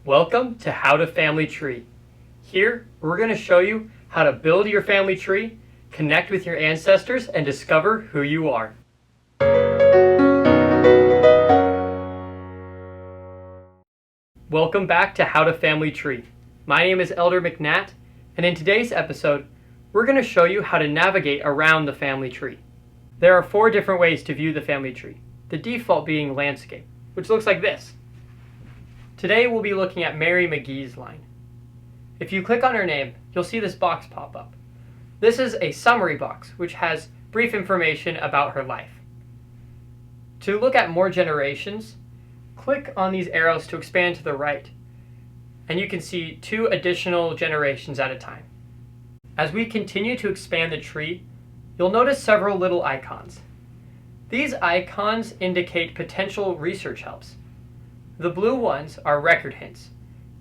Welcome to How to Family Tree. Here, we're going to show you how to build your family tree, connect with your ancestors, and discover who you are. Welcome back to How to Family Tree. My name is Elder McNatt, and in today's episode, we're going to show you how to navigate around the family tree. There are 4 different ways to view the family tree, the default being landscape, which looks like this. Today we'll be looking at Mary McGee's line. If you click on her name, you'll see this box pop up. This is a summary box, which has brief information about her life. To look at more generations, click on these arrows to expand to the right, and you can see 2 additional generations at a time. As we continue to expand the tree, you'll notice several little icons. These icons indicate potential research helps. The blue ones are record hints,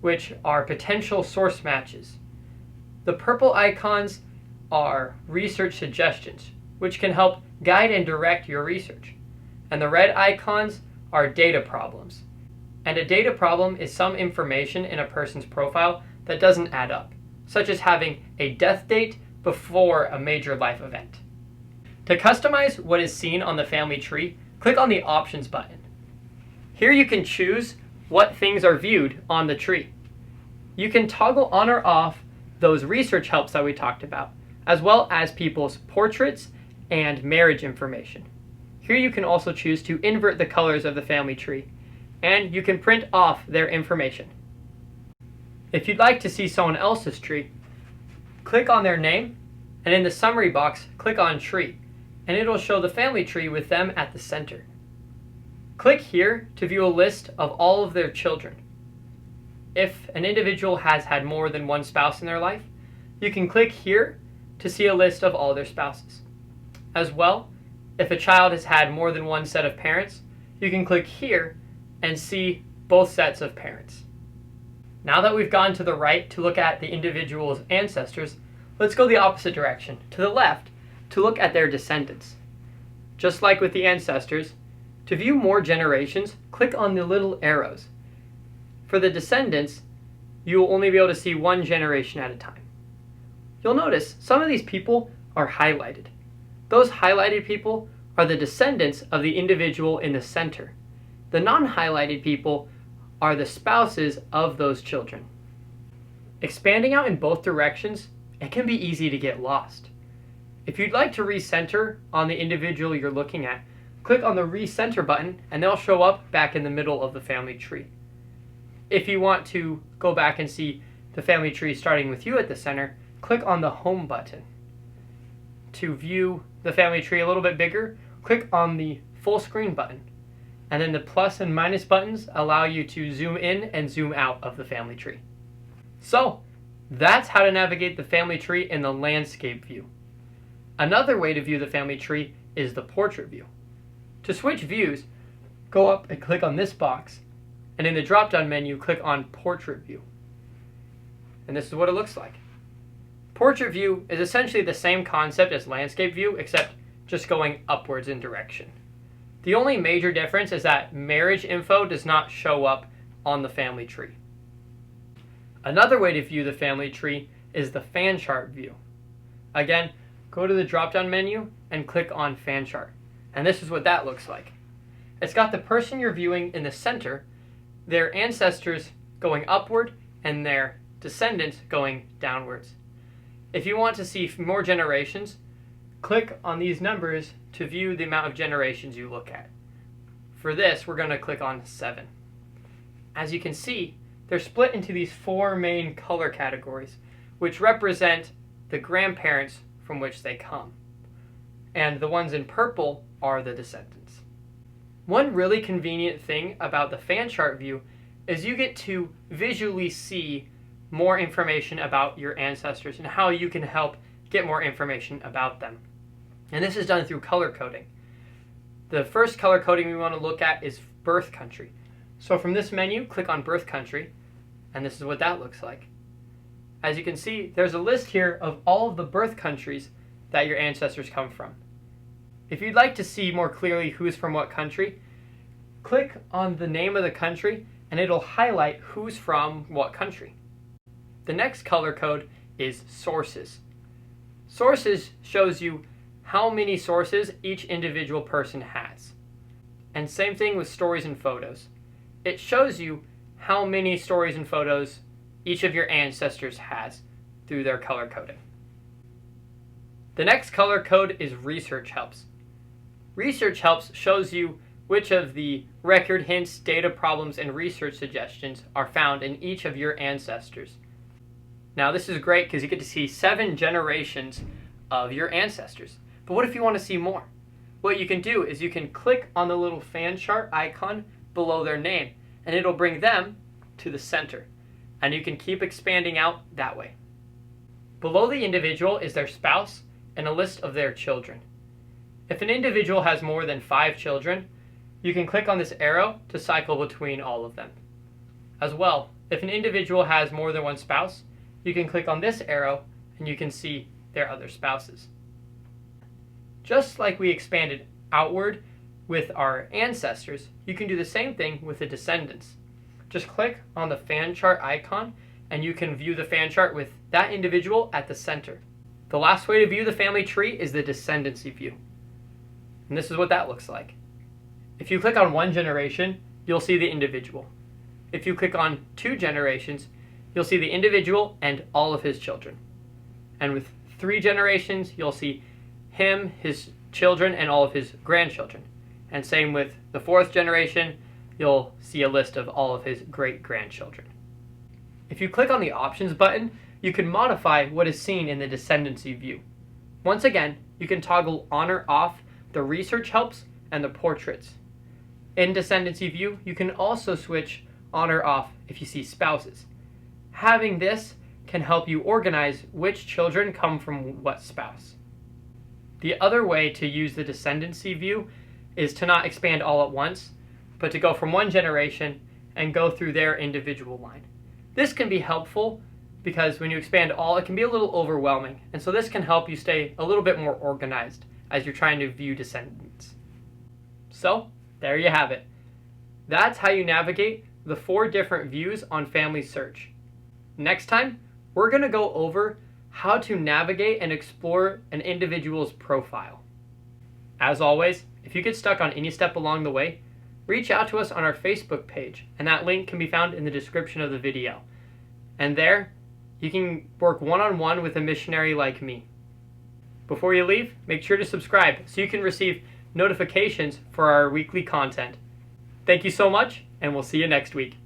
which are potential source matches. The purple icons are research suggestions, which can help guide and direct your research. And the red icons are data problems. And a data problem is some information in a person's profile that doesn't add up, such as having a death date before a major life event. To customize what is seen on the family tree, click on the Options button. Here you can choose what things are viewed on the tree. You can toggle on or off those research helps that we talked about, as well as people's portraits and marriage information. Here you can also choose to invert the colors of the family tree, and you can print off their information. If you'd like to see someone else's tree, click on their name, and in the summary box, click on Tree, and it'll show the family tree with them at the center. Click here to view a list of all of their children. If an individual has had more than one spouse in their life, you can click here to see a list of all their spouses. As well, if a child has had more than one set of parents, you can click here and see both sets of parents. Now that we've gone to the right to look at the individual's ancestors, let's go the opposite direction, to the left, to look at their descendants. Just like with the ancestors, to view more generations, click on the little arrows. For the descendants, you will only be able to see one generation at a time. You'll notice some of these people are highlighted. Those highlighted people are the descendants of the individual in the center. The non-highlighted people are the spouses of those children. Expanding out in both directions, it can be easy to get lost. If you'd like to recenter on the individual you're looking at, click on the Recenter button and they'll show up back in the middle of the family tree. If you want to go back and see the family tree starting with you at the center, click on the Home button. To view the family tree a little bit bigger, click on the Full Screen button. And then the plus and minus buttons allow you to zoom in and zoom out of the family tree. So, that's how to navigate the family tree in the landscape view. Another way to view the family tree is the portrait view. To switch views, go up and click on this box, and in the drop-down menu, click on Portrait View. And this is what it looks like. Portrait view is essentially the same concept as landscape view, except just going upwards in direction. The only major difference is that marriage info does not show up on the family tree. Another way to view the family tree is the fan chart view. Again, go to the drop-down menu and click on Fan Chart. And this is what that looks like. It's got the person you're viewing in the center, their ancestors going upward, and their descendants going downwards. If you want to see more generations, click on these numbers to view the amount of generations you look at. For this, we're going to click on 7. As you can see, they're split into these 4 main color categories, which represent the grandparents from which they come. And the ones in purple are the descendants. One really convenient thing about the fan chart view is you get to visually see more information about your ancestors and how you can help get more information about them. And this is done through color coding. The first color coding we want to look at is birth country. So from this menu, click on birth country, and this is what that looks like. As you can see, there's a list here of all of the birth countries that your ancestors come from. If you'd like to see more clearly who's from what country, click on the name of the country and it'll highlight who's from what country. The next color code is sources. Sources shows you how many sources each individual person has. And same thing with stories and photos. It shows you how many stories and photos each of your ancestors has through their color coding. The next color code is research helps. Research helps shows you which of the record hints, data problems, and research suggestions are found in each of your ancestors. Now this is great because you get to see 7 generations of your ancestors. But what if you want to see more? What you can do is you can click on the little fan chart icon below their name, and it'll bring them to the center. And you can keep expanding out that way. Below the individual is their spouse and a list of their children. If an individual has more than 5 children, you can click on this arrow to cycle between all of them. As well, if an individual has more than one spouse, you can click on this arrow and you can see their other spouses. Just like we expanded outward with our ancestors, you can do the same thing with the descendants. Just click on the fan chart icon and you can view the fan chart with that individual at the center. The last way to view the family tree is the descendancy view. And this is what that looks like. If you click on 1 generation, you'll see the individual. If you click on 2 generations, you'll see the individual and all of his children. And with 3 generations, you'll see him, his children, and all of his grandchildren. And same with the 4th generation, you'll see a list of all of his great-grandchildren. If you click on the options button, you can modify what is seen in the descendancy view. Once again, you can toggle on or off the research helps and the portraits. In descendancy view, you can also switch on or off if you see spouses. Having this can help you organize which children come from what spouse. The other way to use the descendancy view is to not expand all at once, but to go from 1 generation and go through their individual line. This can be helpful because when you expand all, it can be a little overwhelming, and so this can help you stay a little bit more organized as you're trying to view descendants. So, there you have it. That's how you navigate the 4 different views on FamilySearch. Next time, we're going to go over how to navigate and explore an individual's profile. As always, if you get stuck on any step along the way, reach out to us on our Facebook page, and that link can be found in the description of the video. And there, you can work one-on-one with a missionary like me. Before you leave, make sure to subscribe so you can receive notifications for our weekly content. Thank you so much, and we'll see you next week.